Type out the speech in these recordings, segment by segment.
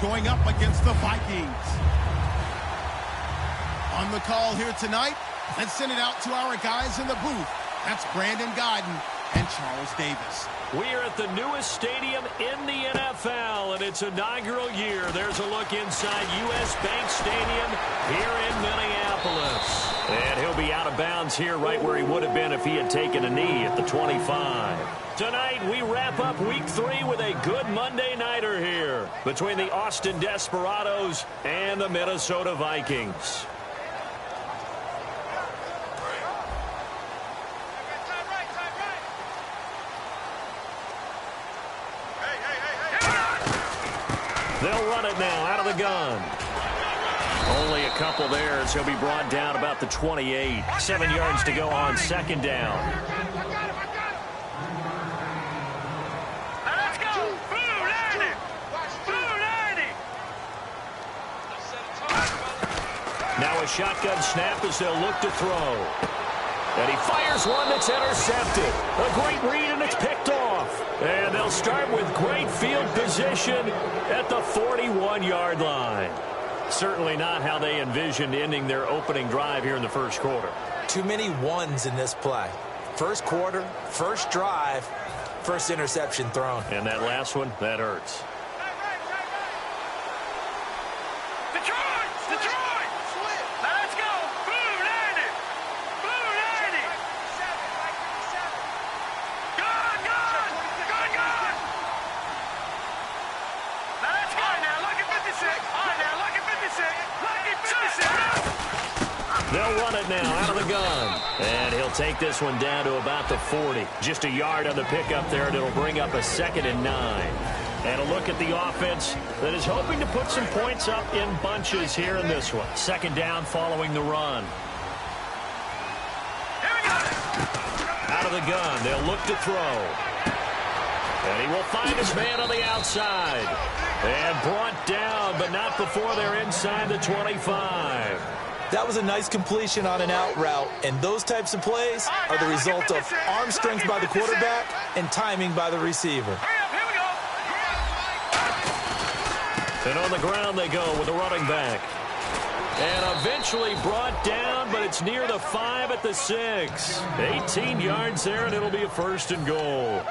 going up against the Vikings. On the call here tonight, let's send it out to our guys in the booth. That's Brandon Guyton and Charles Davis. We are at the newest stadium in the NFL, and its inaugural year. There's a look inside U.S. Bank Stadium here in Minneapolis. And he'll be out of bounds here right where he would have been if he had taken a knee at the 25. Tonight, we wrap up Week 3 with a good Monday nighter here between the Austin Desperados and the Minnesota Vikings. They'll run it now out of the gun. Only a couple there as he'll be brought down about the 28. 7 yards to go on second down. Let's go. Blue 90. Blue 90. Now a shotgun snap as they'll look to throw. And he fires one that's intercepted. A great read, and it's picked off. And they'll start with great field position at the 41-yard line. Certainly not how they envisioned ending their opening drive here in the first quarter. Too many ones in this play. First quarter, first drive, first interception thrown. And that last one, that hurts. They'll run it now out of the gun. And he'll take this one down to about the 40. Just a yard on the pickup there, and it'll bring up a 2nd and 9. And a look at the offense that is hoping to put some points up in bunches here in this one. 2nd down following the run. Out of the gun, they'll look to throw. And he will find his man on the outside. And brought down, but not before they're inside the 25. That was a nice completion on an out route, and those types of plays are the result of arm strength by the quarterback and timing by the receiver. And on the ground they go with the running back. And eventually brought down, but it's near the 5 at the 6. 18 yards there, and it'll be a 1st and goal.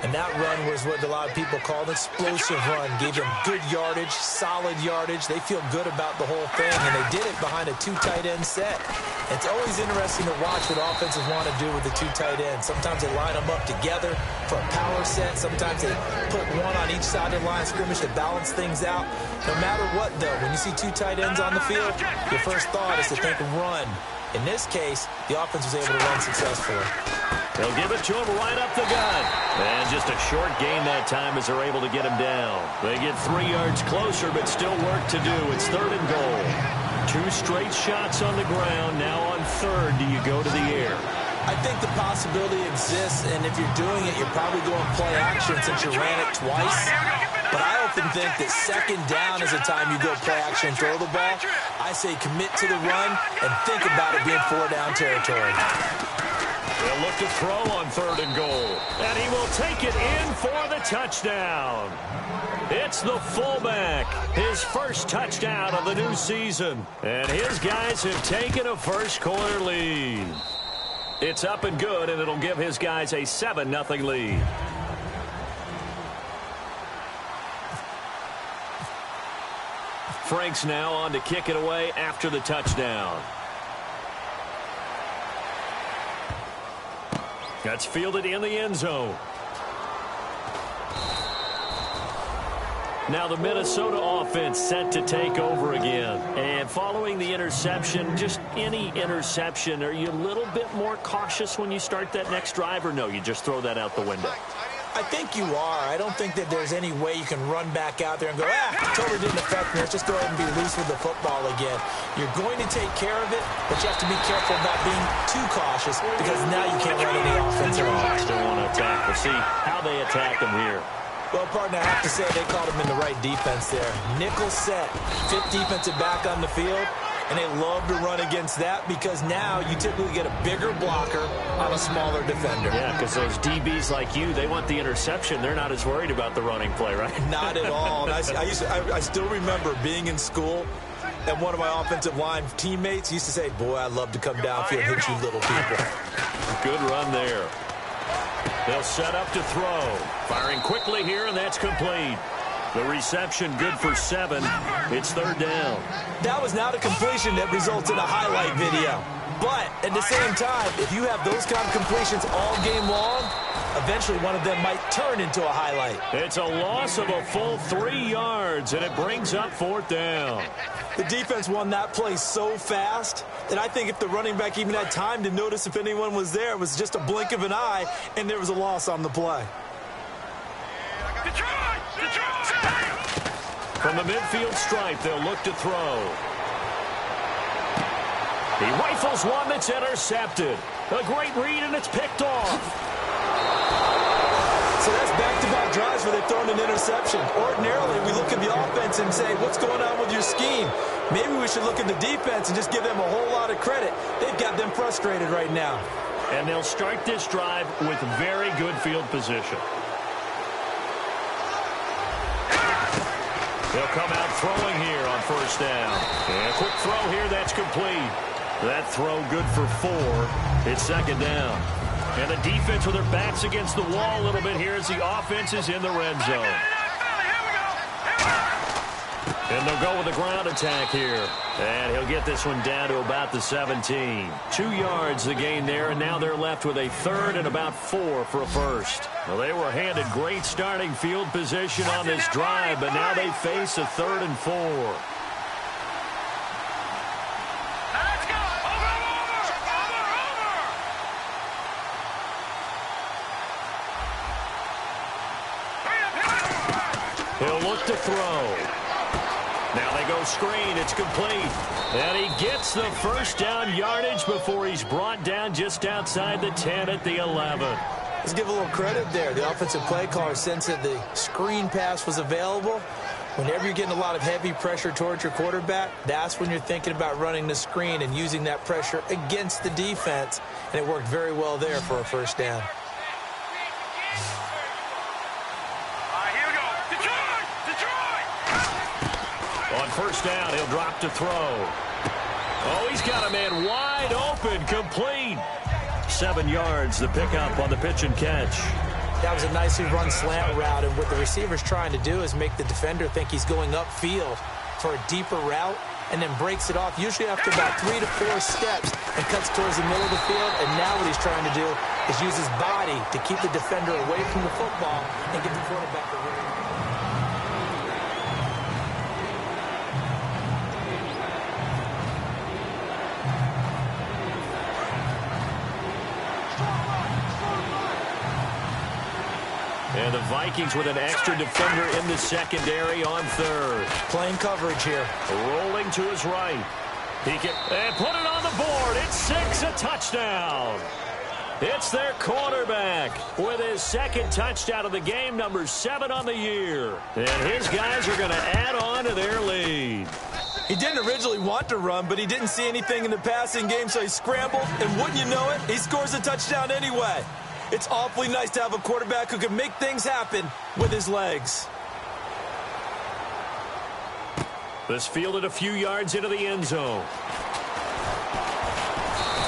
And that run was what a lot of people call an explosive run. Gave them good yardage, solid yardage. They feel good about the whole thing, and they did it behind a 2 tight end set. It's always interesting to watch what offenses want to do with the 2 tight ends. Sometimes they line them up together for a power set. Sometimes they put one on each side of the line of scrimmage to balance things out. No matter what, though, when you see 2 tight ends on the field, your first thought is to think run. In this case, the offense was able to run successfully. They'll give it to him right up the gut. And just a short gain that time as they're able to get him down. They get 3 yards closer, but still work to do. It's 3rd and goal. 2 straight shots on the ground. Now on 3rd, do you go to the air? I think the possibility exists, and if you're doing it, you're probably going play action since you ran it twice. But I often think that 2nd down is the time you go play action and throw the ball. I say commit to the run and think about it being 4-down territory. They'll look to throw on 3rd and goal. And he will take it in for the touchdown. It's the fullback. His first touchdown of the new season. And his guys have taken a first quarter lead. It's up and good, and it'll give his guys a 7-0 lead. Franks now on to kick it away after the touchdown. That's fielded in the end zone. Now the Minnesota offense set to take over again. And following the interception, just any interception, are you a little bit more cautious when you start that next drive, or no, you just throw that out the window? I think you are. I don't think that there's any way you can run back out there and go, totally didn't affect me. Let's just go ahead and be loose with the football again. You're going to take care of it, but you have to be careful about being too cautious because now you can't run any offense at all. Still want to attack. We'll see how they attack them here. Well, partner, I have to say they called him in the right defense there. Nickel set, 5th defensive back on the field. And they love to run against that because now you typically get a bigger blocker on a smaller defender. Yeah, because those DBs like you, they want the interception. They're not as worried about the running play, right? Not at all. And I still remember being in school, and one of my offensive line teammates used to say, boy, I'd love to come downfield and hit you little people. Good run there. They'll set up to throw. Firing quickly here, and that's complete. The reception good for 7. It's 3rd down. That was not a completion that results in a highlight video. But at the same time, if you have those kind of completions all game long, eventually one of them might turn into a highlight. It's a loss of a full 3 yards, and it brings up 4th down. The defense won that play so fast that I think if the running back even had time to notice if anyone was there, it was just a blink of an eye, and there was a loss on the play. From the midfield stripe, they'll look to throw. He rifles one that's intercepted. A great read, and it's picked off. So that's back-to-back drives where they've thrown an interception. Ordinarily, we look at the offense and say, what's going on with your scheme? Maybe we should look at the defense and just give them a whole lot of credit. They've got them frustrated right now. And they'll start this drive with very good field position. They'll come out throwing here on 1st down. And a quick throw here, that's complete. That throw good for 4. It's 2nd down. And the defense with their backs against the wall a little bit here as the offense is in the red zone. And they'll go with the ground attack here. And he'll get this one down to about the 17. 2 yards the gain there, and now they're left with a 3rd and about 4 for a first. Well, they were handed great starting field position on this drive, but now they face a 3rd and 4. He'll look to throw. Now they go screen. It's complete. And he gets the 1st down yardage before he's brought down just outside the 10 at the 11. Let's give a little credit there. The offensive play caller sensed that the screen pass was available. Whenever you're getting a lot of heavy pressure towards your quarterback, that's when you're thinking about running the screen and using that pressure against the defense. And it worked very well there for a 1st down. On 1st down, he'll drop to throw. Oh, he's got a man wide open, complete. 7 yards, the pickup on the pitch and catch. That was a nicely run slant route, and what the receiver's trying to do is make the defender think he's going upfield for a deeper route, and then breaks it off, usually after about 3 to 4 steps, and cuts towards the middle of the field. And now what he's trying to do is use his body to keep the defender away from the football and get the quarterback away. And the Vikings with an extra defender in the secondary on 3rd. Playing coverage here. Rolling to his right. He can and put it on the board. It's 6, a touchdown. It's their quarterback with his 2nd touchdown of the game, number 7 on the year. And his guys are going to add on to their lead. He didn't originally want to run, but he didn't see anything in the passing game, so he scrambled, and wouldn't you know it, he scores a touchdown anyway. It's awfully nice to have a quarterback who can make things happen with his legs. This fielded a few yards into the end zone.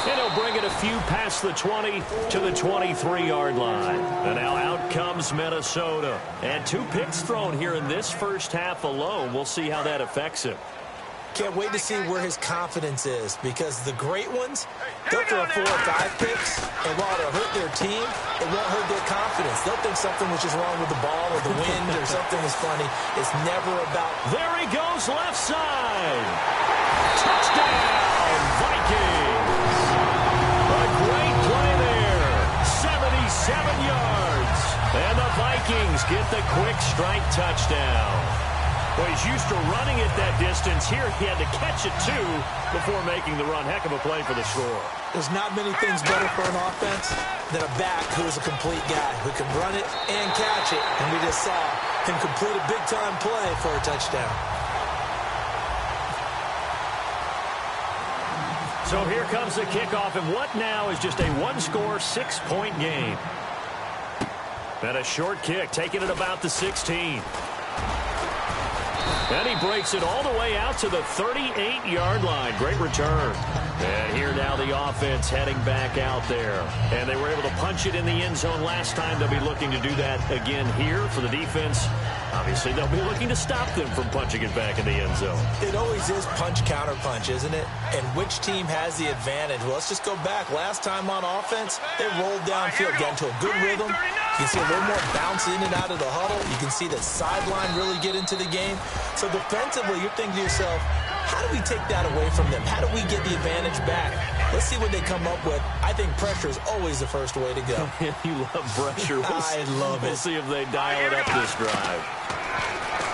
And he'll bring it a few past the 20 to the 23-yard line. And now out comes Minnesota. And 2 picks thrown here in this first half alone. We'll see how that affects him. Can't wait to see where his confidence is, because the great ones, they'll throw 4 or 5 picks, and while it'll hurt their team, it won't hurt their confidence. They'll think something was just wrong with the ball or the wind or something is funny. It's never about... There he goes, left side. Touchdown, Vikings. A great play there. 77 yards. And the Vikings get the quick strike touchdown. Well, he's used to running it that distance. Here he had to catch it, too, before making the run. Heck of a play for the score. There's not many things better for an offense than a back who is a complete guy, who can run it and catch it. And we just saw him complete a big-time play for a touchdown. So here comes the kickoff, and what now is just a one-score, 6-point game. And a short kick, taking it about the 16. And he breaks it all the way out to the 38-yard line. Great return. And here now the offense heading back out there. And they were able to punch it in the end zone last time. They'll be looking to do that again here for the defense. Obviously, they'll be looking to stop them from punching it back in the end zone. It always is punch-counter-punch, isn't it? And which team has the advantage? Well, let's just go back. Last time on offense, they rolled downfield, got into a good rhythm. You can see a little more bounce in and out of the huddle. You can see the sideline really get into the game. So defensively, you're thinking to yourself, how do we take that away from them? How do we get the advantage back? Let's see what they come up with. I think pressure is always the first way to go. You love pressure. I love it. We'll see if they dial it up this drive.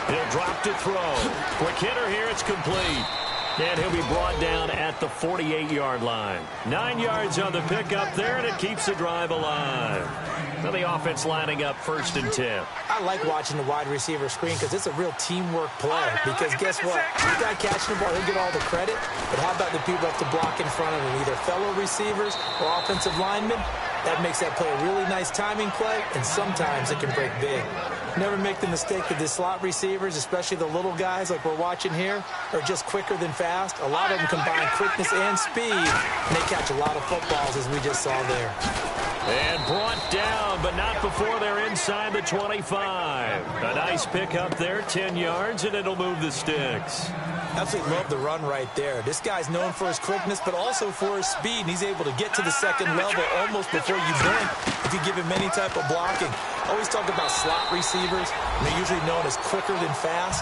He'll drop to throw. Quick hitter here. It's complete. And he'll be brought down at the 48-yard line. 9 yards on the pickup there, and it keeps the drive alive. Now the offense lining up 1st and 10. I like watching the wide receiver screen because it's a real teamwork play. Because guess what? The guy catching the ball, he'll get all the credit. But how about the people up to block in front of him, either fellow receivers or offensive linemen? That makes that play a really nice timing play, and sometimes it can break big. Never make the mistake that the slot receivers, especially the little guys like we're watching here, are just quicker than fast. A lot of them combine quickness and speed, and they catch a lot of footballs, as we just saw there. And brought down, but not before they're inside the 25. A nice pickup there, 10 yards, and it'll move the sticks. Absolutely love the run right there. This guy's known for his quickness, but also for his speed, and he's able to get to the second level almost before you blink if you give him any type of blocking. Always talk about slot receivers, and they're usually known as quicker than fast.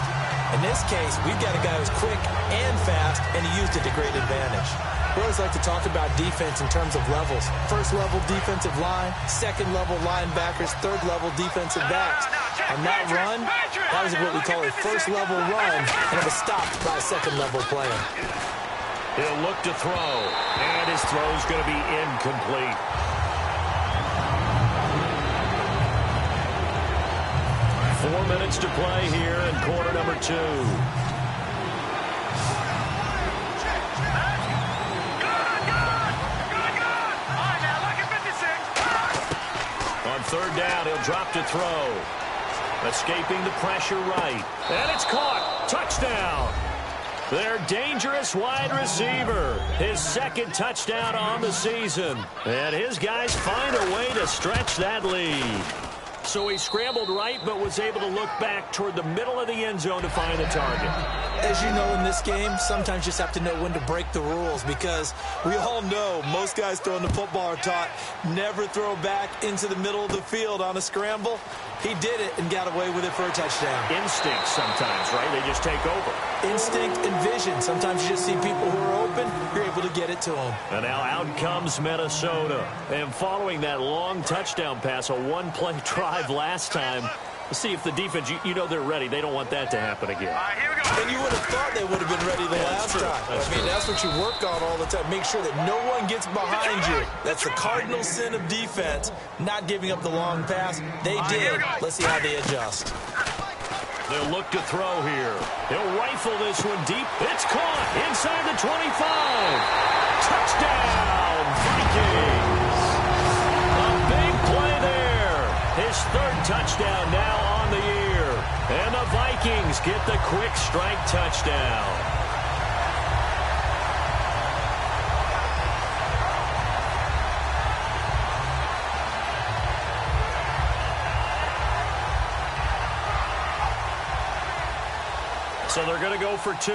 In this case, we've got a guy who's quick and fast, and he used it to great advantage. We always like to talk about defense in terms of levels. First level defensive line, second level linebackers, third level defensive backs. On that run, that was what we call a first level run, and it was stopped by a second level player. He'll look to throw, and his throw's going to be incomplete. Four minutes to play here in quarter number 2. On 3rd down, he'll drop to throw. Escaping the pressure right. And it's caught. Touchdown. Their dangerous wide receiver. His 2nd touchdown on the season. And his guys find a way to stretch that lead. So he scrambled right, but was able to look back toward the middle of the end zone to find the target. As you know, in this game, sometimes you just have to know when to break the rules, because we all know most guys throwing the football are taught never throw back into the middle of the field on a scramble. He did it and got away with it for a touchdown. Instinct sometimes, right? They just take over. Instinct and vision. Sometimes you just see people who are open, you're able to get it to them. And now out comes Minnesota. And following that long touchdown pass, a one-play drive last time, let's see if the defense, you know they're ready. They don't want that to happen again. Here we go. And you would have thought they would have been ready the last time. That's what you work on all the time. Make sure that no one gets behind you. That's the cardinal sin of defense, not giving up the long pass. They did. Let's see how they adjust. They'll look to throw here. He'll rifle this one deep. It's caught inside the 25. Touchdown, Vikings. A big play there. His 3rd touchdown now on the year. And the Vikings get the quick strike touchdown. So they're going to go for 2.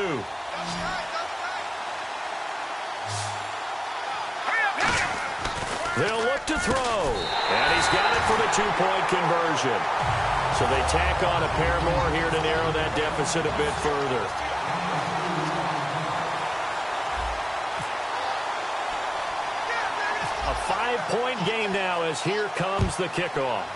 They'll look to throw. And he's got it for the 2-point conversion. So they tack on a pair more here to narrow that deficit a bit further. A 5-point game now as here comes the kickoff.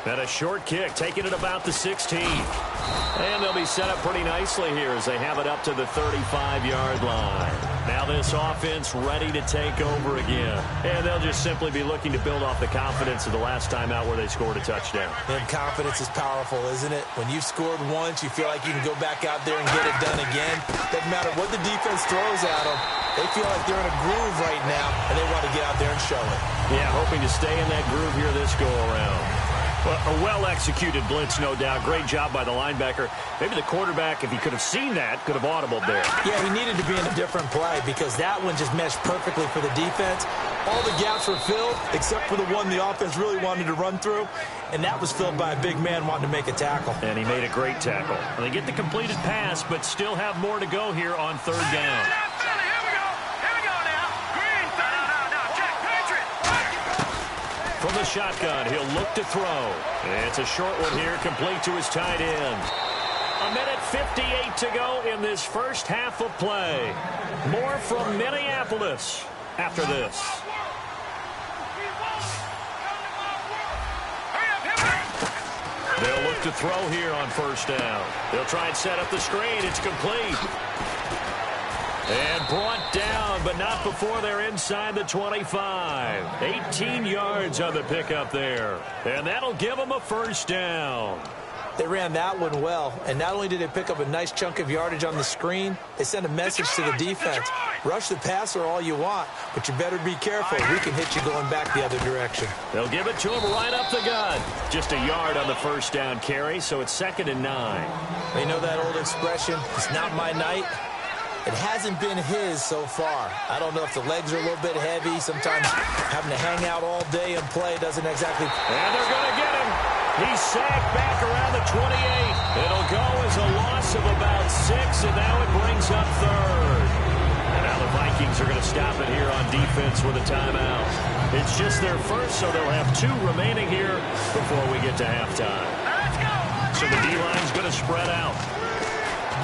And a short kick, taking it about the 16. And they'll be set up pretty nicely here as they have it up to the 35-yard line. Now this offense ready to take over again. And they'll just simply be looking to build off the confidence of the last time out where they scored a touchdown. And confidence is powerful, isn't it? When you've scored once, you feel like you can go back out there and get it done again. Doesn't matter what the defense throws at them. They feel like they're in a groove right now, and they want to get out there and show it. Yeah, hoping to stay in that groove here this go-around. Well, a well-executed blitz, no doubt. Great job by the linebacker. Maybe the quarterback, if he could have seen that, could have audibled there. Yeah, he needed to be in a different play because that one just meshed perfectly for the defense. All the gaps were filled except for the one the offense really wanted to run through, and that was filled by a big man wanting to make a tackle. And he made a great tackle. And they get the completed pass, but still have more to go here on third down. From the shotgun, he'll look to throw. It's a short one here, complete to his tight end. 1:58 to go in this first half of play. More from Minneapolis after this. They'll look to throw here on first down. They'll try and set up the screen. It's complete. And brought down, but not before they're inside the 25. 18 yards on the pickup there. And that'll give them a first down. They ran that one well, and not only did they pick up a nice chunk of yardage on the screen, they sent a message to the defense. Rush the passer all you want, but you better be careful. We can hit you going back the other direction. They'll give it to him right up the gut. Just a yard on the first down carry, so it's 2nd and 9. You know that old expression, it's not my night? It hasn't been his so far. I don't know if the legs are a little bit heavy. Sometimes having to hang out all day and play doesn't exactly... And they're going to get him. He's sacked back around the 28. It'll go as a loss of about 6, and now it brings up 3rd. And now the Vikings are going to stop it here on defense with a timeout. It's just their first, so they'll have 2 remaining here before we get to halftime. So the D-line's going to spread out.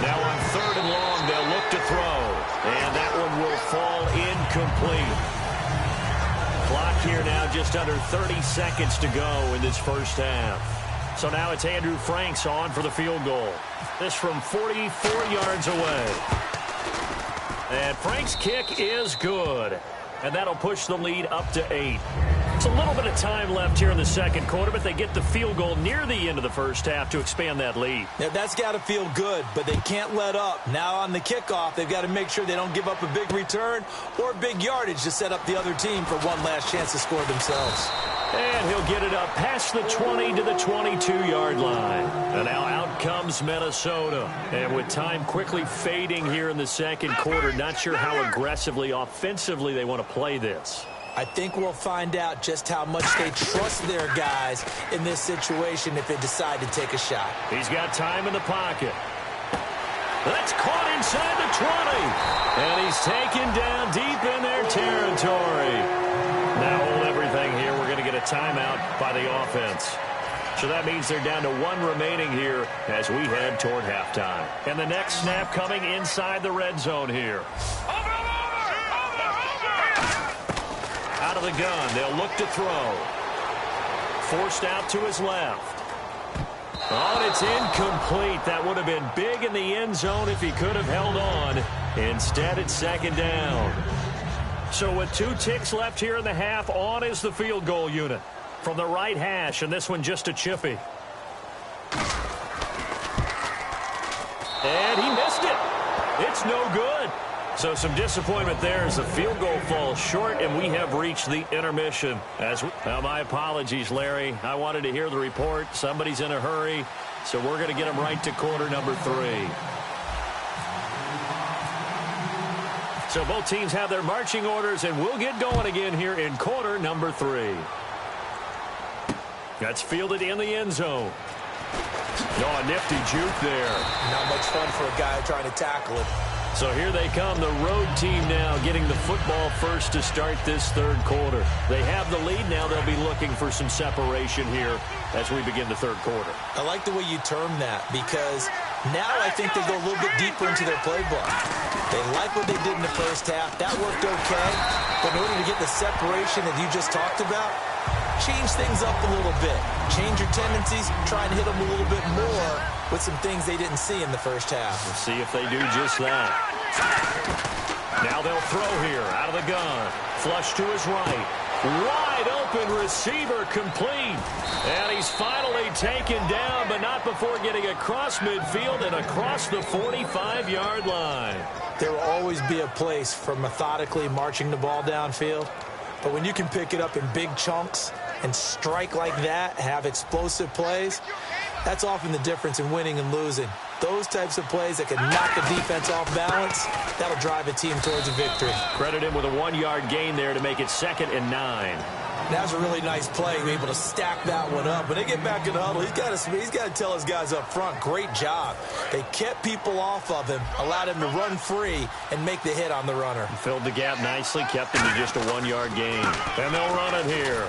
Now on 3rd and long, they'll look to throw. And that one will fall incomplete. Clock here now just under 30 seconds to go in this first half. So now it's Andrew Franks on for the field goal. This from 44 yards away. And Franks' kick is good. And that'll push the lead up to 8. It's a little bit of time left here in the second quarter, but they get the field goal near the end of the first half to expand that lead. Now, that's got to feel good, but they can't let up. Now on the kickoff, they've got to make sure they don't give up a big return or big yardage to set up the other team for one last chance to score themselves. And he'll get it up past the 20 to the 22-yard line. And now out comes Minnesota. And with time quickly fading here in the second quarter, not sure how aggressively, offensively they want to play this. I think we'll find out just how much they trust their guys in this situation if they decide to take a shot. He's got time in the pocket. That's caught inside the 20. And he's taken down deep in their territory. Now hold everything here. We're going to get a timeout by the offense. So that means they're down to 1 remaining here as we head toward halftime. And the next snap coming inside the red zone here. Out of the gun, they'll look to throw. Forced out to his left. Oh, and it's incomplete. That would have been big in the end zone if he could have held on. Instead, it's 2nd down. So with 2 ticks left here in the half, on is the field goal unit. From the right hash, and this one just a chippy. And he missed it. It's no good. So some disappointment there as the field goal falls short, and we have reached the intermission. Well, my apologies, Larry. I wanted to hear the report. Somebody's in a hurry, so we're going to get him right to quarter number 3. So both teams have their marching orders, and we'll get going again here in quarter number 3. That's fielded in the end zone. Oh, a nifty juke there. Not much fun for a guy trying to tackle it. So here they come, the road team now getting the football first to start this third quarter. They have the lead now. They'll be looking for some separation here as we begin the third quarter. I like the way you term that because now I think they go a little bit deeper into their playbook. They like what they did in the first half. That worked okay. But in order to get the separation that you just talked about, change things up a little bit. Change your tendencies, try and hit them a little bit more with some things they didn't see in the first half. We'll see if they do just that. Now they'll throw here out of the gun. Flush to his right. Wide open receiver complete. And he's finally taken down, but not before getting across midfield and across the 45-yard line. There will always be a place for methodically marching the ball downfield. But when you can pick it up in big chunks and strike like that, have explosive plays, that's often the difference in winning and losing. Those types of plays that can knock the defense off balance, that'll drive a team towards a victory. Credit him with a 1-yard gain there to make it 2nd and 9. That was a really nice play, able to stack that one up. When they get back in the huddle, he's got to tell his guys up front, great job. They kept people off of him, allowed him to run free, and make the hit on the runner. Filled the gap nicely, kept him to just a 1-yard gain. And they'll run it here.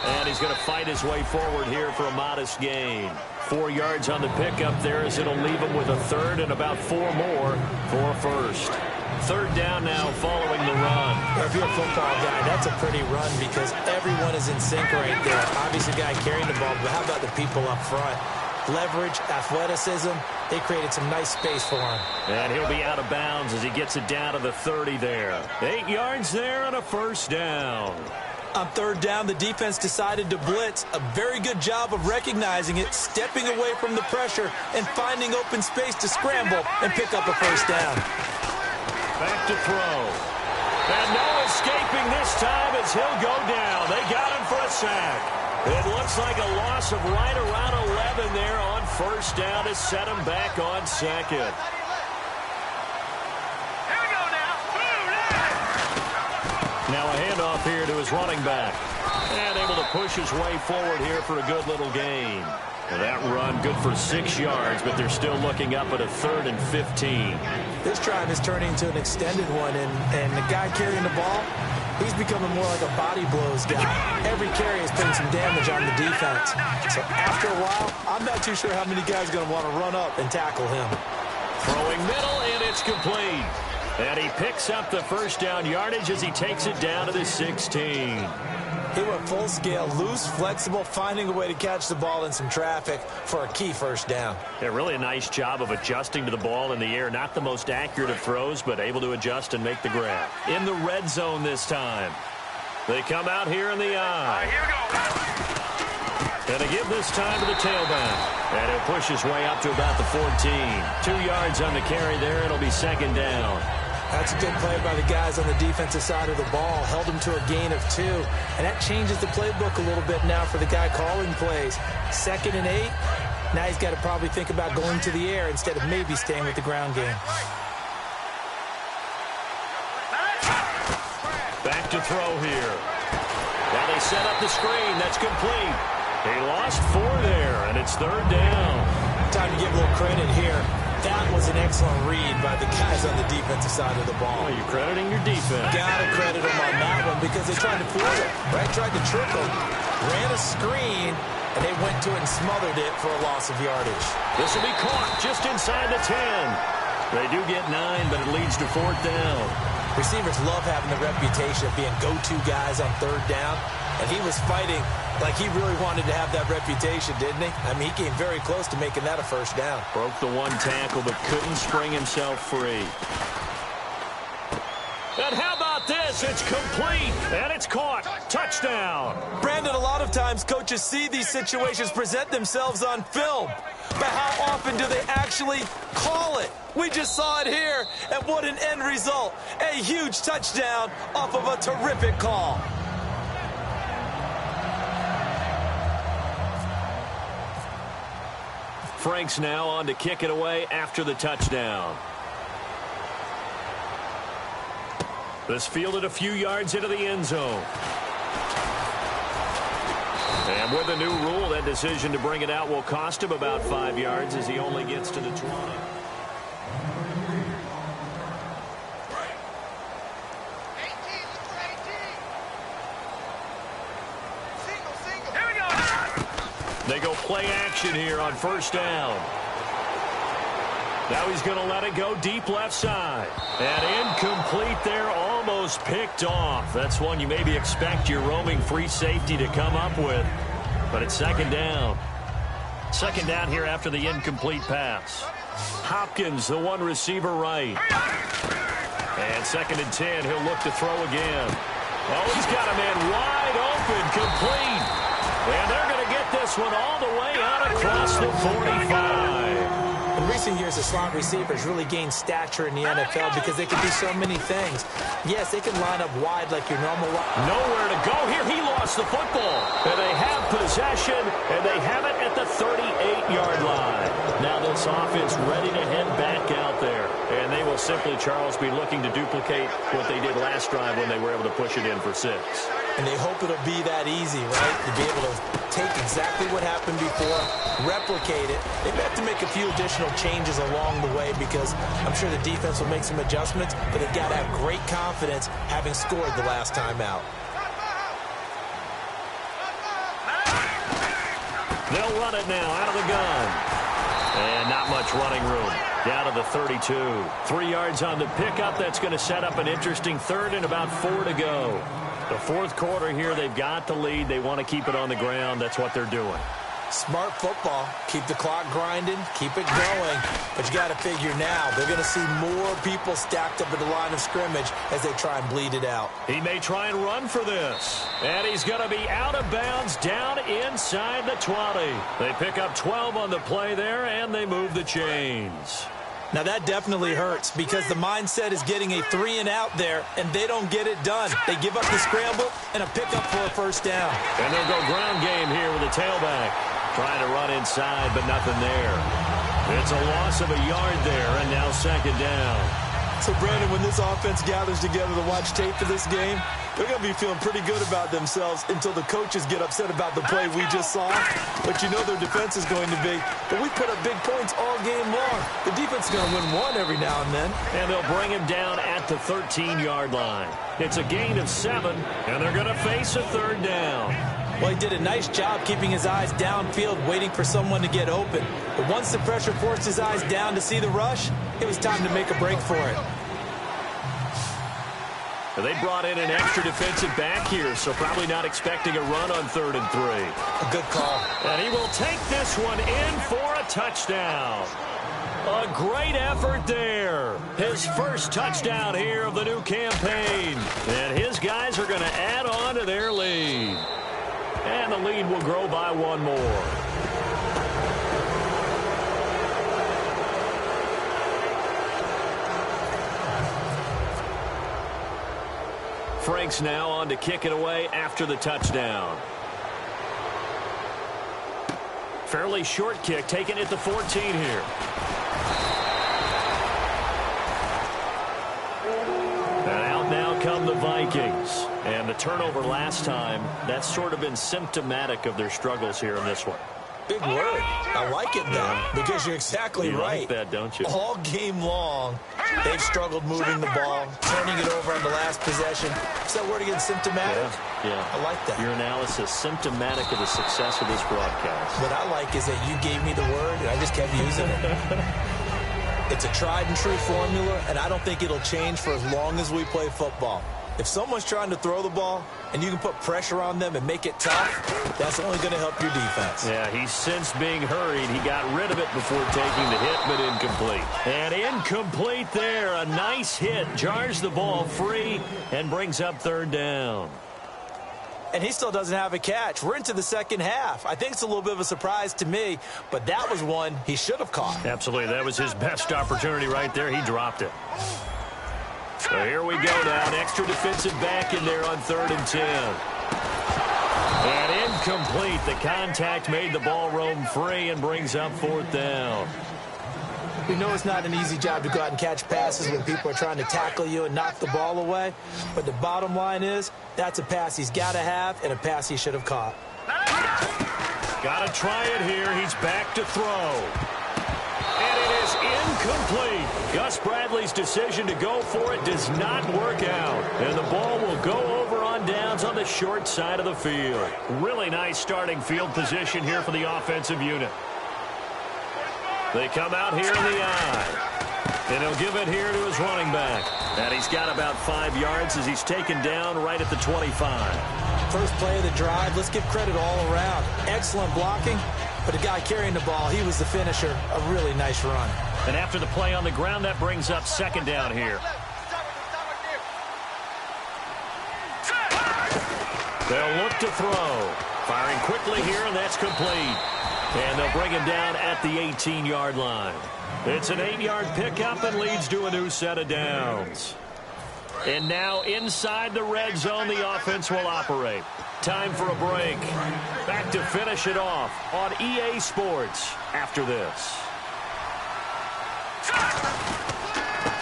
And he's going to fight his way forward here for a modest gain. 4 yards on the pickup there as it'll leave him with a 3rd and about 4 more for a 1st. 3rd down now following the run. If you're a football guy, that's a pretty run because everyone is in sync right there. Obviously, the guy carrying the ball, but how about the people up front? Leverage, athleticism, they created some nice space for him. And he'll be out of bounds as he gets it down to the 30 there. 8 yards there and a 1st down. On 3rd down, the defense decided to blitz. A very good job of recognizing it, stepping away from the pressure, and finding open space to scramble and pick up a 1st down. Back to throw. And no escaping this time as he'll go down. They got him for a sack. It looks like a loss of right around 11 there on 1st down to set him back on 2nd. Now a handoff here to his running back. And able to push his way forward here for a good little gain. Well, that run good for 6 yards, but they're still looking up at a 3rd and 15. This drive is turning into an extended one, and the guy carrying the ball, he's becoming more like a body blows guy. Every carry is putting some damage on the defense. So after a while, I'm not too sure how many guys are going to want to run up and tackle him. Throwing middle, and it's complete. And he picks up the 1st down yardage as he takes it down to the 16. He went full scale, loose, flexible, finding a way to catch the ball in some traffic for a key 1st down. Yeah, really a nice job of adjusting to the ball in the air. Not the most accurate of throws, but able to adjust and make the grab. In the red zone this time. They come out here in the eye. Here we go. And they give this time to the tailback. And he'll push his way up to about the 14. 2 yards on the carry there. It'll be 2nd down. That's a good play by the guys on the defensive side of the ball. Held him to a gain of 2. And that changes the playbook a little bit now for the guy calling plays. 2nd and 8. Now he's got to probably think about going to the air instead of maybe staying with the ground game. Back to throw here. Now they set up the screen. That's complete. He lost 4 there, and it's 3rd down. Time to give a little credit here. That was an excellent read by the guys on the defensive side of the ball. Oh, you're crediting your defense. Gotta credit them on that one because they tried to fool him, right? Tried to trick him. Ran a screen, and they went to it and smothered it for a loss of yardage. This will be caught just inside the 10. They do get 9, but it leads to 4th down. Receivers love having the reputation of being go-to guys on 3rd down, and he was fighting like he really wanted to have that reputation, didn't he? I mean, he came very close to making that a 1st down. Broke the 1 tackle, but couldn't spring himself free. And how about this? It's complete, and it's caught. Touchdown. Brandon, a lot of times coaches see these situations present themselves on film, but how often do they actually call it? We just saw it here, and what an end result. A huge touchdown off of a terrific call. Frank's now on to kick it away after the touchdown. This fielded a few yards into the end zone. And with the new rule, that decision to bring it out will cost him about 5 yards as he only gets to the 20. They go play action here on 1st down. Now he's going to let it go deep left side. And incomplete there, almost picked off. That's one you maybe expect your roaming free safety to come up with. But it's second down. Second down here after the incomplete pass. Hopkins, the one receiver right. And second and 10, he'll look to throw again. Oh, he's got a man wide open, complete. And they're going to get this one all the way out across the 45. In recent years, the slot receivers really gained stature in the NFL because they can do so many things. Yes, they can line up wide like your normal wide. Nowhere to go here. He lost the football. And they have possession, and they have it at the 38-yard line. Now this offense ready to head back out there. And they will simply, Charles, be looking to duplicate what they did last drive when they were able to push it in for 6. And they hope it'll be that easy, right? To be able to take exactly what happened before, replicate it. They may have to make a few additional changes along the way because I'm sure the defense will make some adjustments, but they've got to have great confidence having scored the last time out. They'll run it now out of the gun. And not much running room. Down to the 32. 3 yards on the pickup. That's going to set up an interesting third and about 4 to go. The fourth quarter here, they've got the lead. They want to keep it on the ground. That's what they're doing. Smart football. Keep the clock grinding. Keep it going. But you got to figure now, they're going to see more people stacked up at the line of scrimmage as they try and bleed it out. He may try and run for this. And he's going to be out of bounds down inside the 20. They pick up 12 on the play there, and they move the chains. Now that definitely hurts because the mindset is getting a 3-and-out there, and they don't get it done. They give up the scramble and a pickup for a first down. And they'll go ground game here with a tailback. Trying to run inside, but nothing there. It's a loss of a yard there, and now second down. So, Brandon, when this offense gathers together to watch tape for this game, they're going to be feeling pretty good about themselves until the coaches get upset about the play we just saw. But you know their defense is going to be. But we put up big points all game long. The defense is going to win one every now and then. And they'll bring him down at the 13-yard line. It's a gain of 7, and they're going to face a third down. Well, he did a nice job keeping his eyes downfield, waiting for someone to get open. But once the pressure forced his eyes down to see the rush, it was time to make a break for it. They brought in an extra defensive back here, so probably not expecting a run on 3rd and 3. A good call. And he will take this one in for a touchdown. A great effort there. His first touchdown here of the new campaign. And his guys are going to add on to their lead. And the lead will grow by 1 more. Franks now on to kick it away after the touchdown. Fairly short kick, taken at the 14 here. And out now come the Vikings. And the turnover last time, that's sort of been symptomatic of their struggles here in this one. Big word. I like it now because you're exactly right. You like that, don't you? All game long, they've struggled moving the ball, turning it over on the last possession. Is that word again, symptomatic? Yeah. I like that. Your analysis, symptomatic of the success of this broadcast. What I like is that you gave me the word, and I just kept using it. It's a tried-and-true formula, and I don't think it'll change for as long as we play football. If someone's trying to throw the ball and you can put pressure on them and make it tough, that's only going to help your defense. Yeah, he's since being hurried. He got rid of it before taking the hit, but incomplete. And incomplete there. A nice hit. Jars the ball free and brings up 3rd down. And he still doesn't have a catch. We're into the second half. I think it's a little bit of a surprise to me, but that was one he should have caught. Absolutely. That was his best opportunity right there. He dropped it. So here we go now. An extra defensive back in there on 3rd and 10. And incomplete. The contact made the ball roam free and brings up 4th down. We know it's not an easy job to go out and catch passes when people are trying to tackle you and knock the ball away. But the bottom line is, that's a pass he's got to have and a pass he should have caught. Got to try it here. He's back to throw. And it is incomplete. Gus Bradley's decision to go for it does not work out. And the ball will go over on downs on the short side of the field. Really nice starting field position here for the offensive unit. They come out here in the eye. And he'll give it here to his running back. And he's got about 5 yards as he's taken down right at the 25. First play of the drive, let's give credit all around. Excellent blocking, but the guy carrying the ball, he was the finisher. A really nice run. And after the play on the ground, that brings up second down here. They'll look to throw. Firing quickly here, and that's complete. And they'll bring him down at the 18-yard line. It's an 8-yard pickup and leads to a new set of downs. And now inside the red zone, the offense will operate. Time for a break. Back to finish it off on EA Sports after this.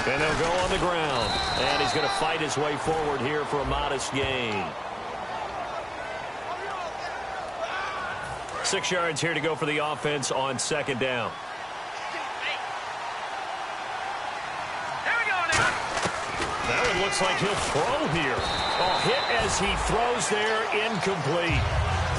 And they'll go on the ground. And he's going to fight his way forward here for a modest gain. 6 yards here to go for the offense on second down. Now it looks like he'll throw here. Oh, hit as he throws there, incomplete.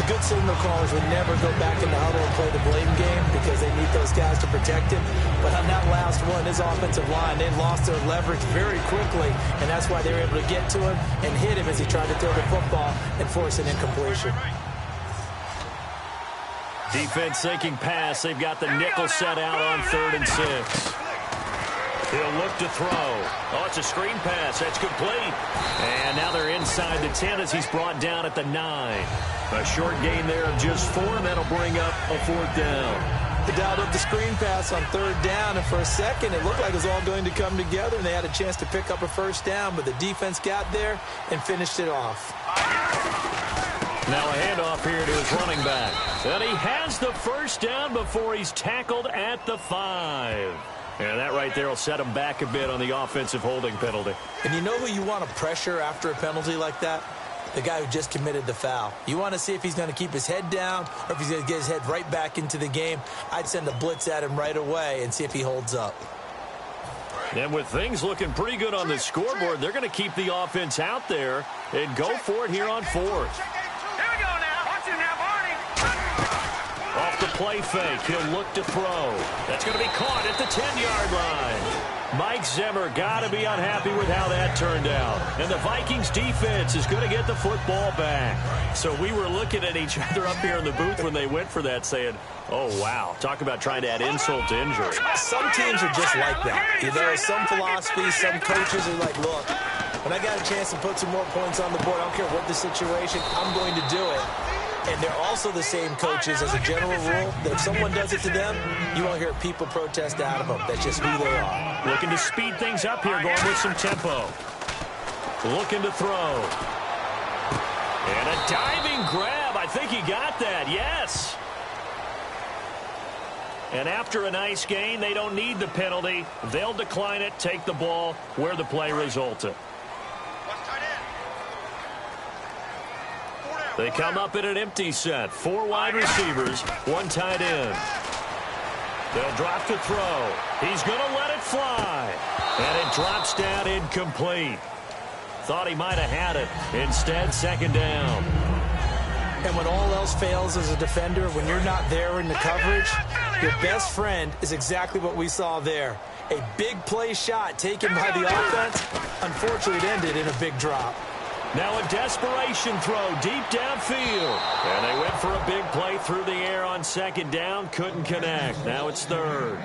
The good signal callers would never go back in the huddle and play the blame game because they need those guys to protect him. But on that last one, his offensive line, they lost their leverage very quickly, and that's why they were able to get to him and hit him as he tried to throw the football and force an incompletion. Defense sinking pass. They've got the nickel set out on 3rd and 6. He'll look to throw. Oh, it's a screen pass. That's complete. And now they're inside the 10 as he's brought down at the 9. A short gain there of just 4, and that'll bring up a 4th down. They dialed up the screen pass on 3rd down, and for a second it looked like it was all going to come together, and they had a chance to pick up a 1st down, but the defense got there and finished it off. Now a handoff here to his running back. And he has the 1st down before he's tackled at the 5. And that right there will set him back a bit on the offensive holding penalty. And you know who you want to pressure after a penalty like that? The guy who just committed the foul. You want to see if he's going to keep his head down or if he's going to get his head right back into the game. I'd send a blitz at him right away and see if he holds up. And with things looking pretty good on the scoreboard, they're going to keep the offense out there and go for it here on 4th. Here we go now. Watch it now, Barney. Off the play fake, he'll look to throw. That's going to be caught at the 10-yard line. Mike Zimmer got to be unhappy with how that turned out. And the Vikings defense is going to get the football back. So we were looking at each other up here in the booth when they went for that saying, oh, wow, talk about trying to add insult to injury. Some teams are just like that. You know, some philosophies, some coaches are like, look, when I got a chance to put some more points on the board, I don't care what the situation, I'm going to do it. And they're also the same coaches as a general rule that if someone does it to them, you won't hear people protest out of them. That's just who they are. Looking to speed things up here, going with some tempo. Looking to throw. And a diving grab. I think he got that. Yes. And after a nice gain, they don't need the penalty. They'll decline it, take the ball where the play resulted. They come up in an empty set. 4 wide receivers, 1 tight end. They'll drop to throw. He's going to let it fly. And it drops down incomplete. Thought he might have had it. Instead, second down. And when all else fails as a defender, when you're not there in the coverage, your best friend is exactly what we saw there. A big play shot taken by the offense. Unfortunately, it ended in a big drop. Now a desperation throw deep downfield. And they went for a big play through the air on second down. Couldn't connect. Now it's 3rd.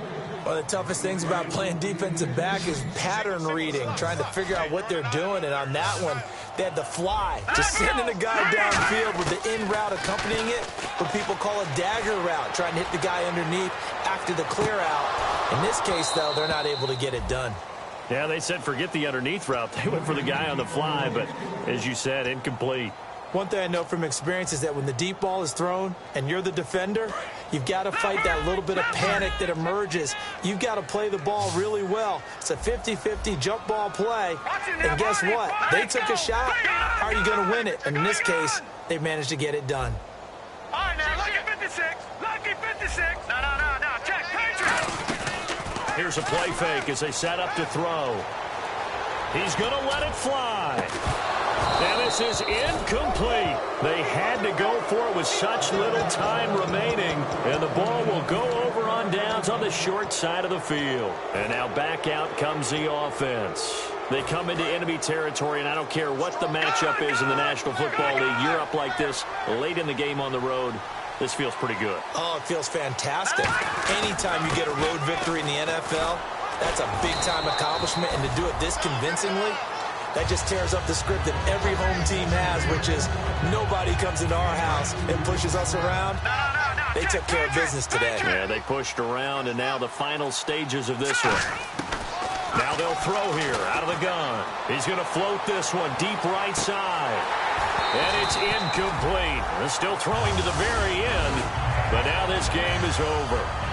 One of the toughest things about playing defensive back is pattern reading, trying to figure out what they're doing. And on that one, they had the fly, just sending a guy downfield with the in route accompanying it, what people call a dagger route, trying to hit the guy underneath after the clear out. In this case, though, they're not able to get it done. Yeah, they said forget the underneath route. They went for the guy on the fly, but as you said, incomplete. One thing I know from experience is that when the deep ball is thrown and you're the defender, you've got to fight that little bit of panic that emerges. You've got to play the ball really well. It's a 50-50 jump ball play. And guess what? They took a shot. How are you going to win it? And in this case, they managed to get it done. All right, now, lucky 56. Lucky 56. No. Check, Patriots. Here's a play fake as they set up to throw. He's going to let it fly. And this is incomplete. They had to go for it with such little time remaining. And the ball will go over on on downs on the short side of the field. And now back out comes the offense. They come into enemy territory, and I don't care what the matchup is in the National Football League. You're up like this late in the game on the road. This feels pretty good. Oh, it feels fantastic. Anytime you get a road victory in the NFL, that's a big-time accomplishment, and to do it this convincingly, that just tears up the script that every home team has, which is nobody comes into our house and pushes us around. They took care of business today. Yeah, they pushed around, and now the final stages of this one. Now they'll throw here out of the gun. He's going to float this one deep right side. And it's incomplete. They're still throwing to the very end, but now this game is over.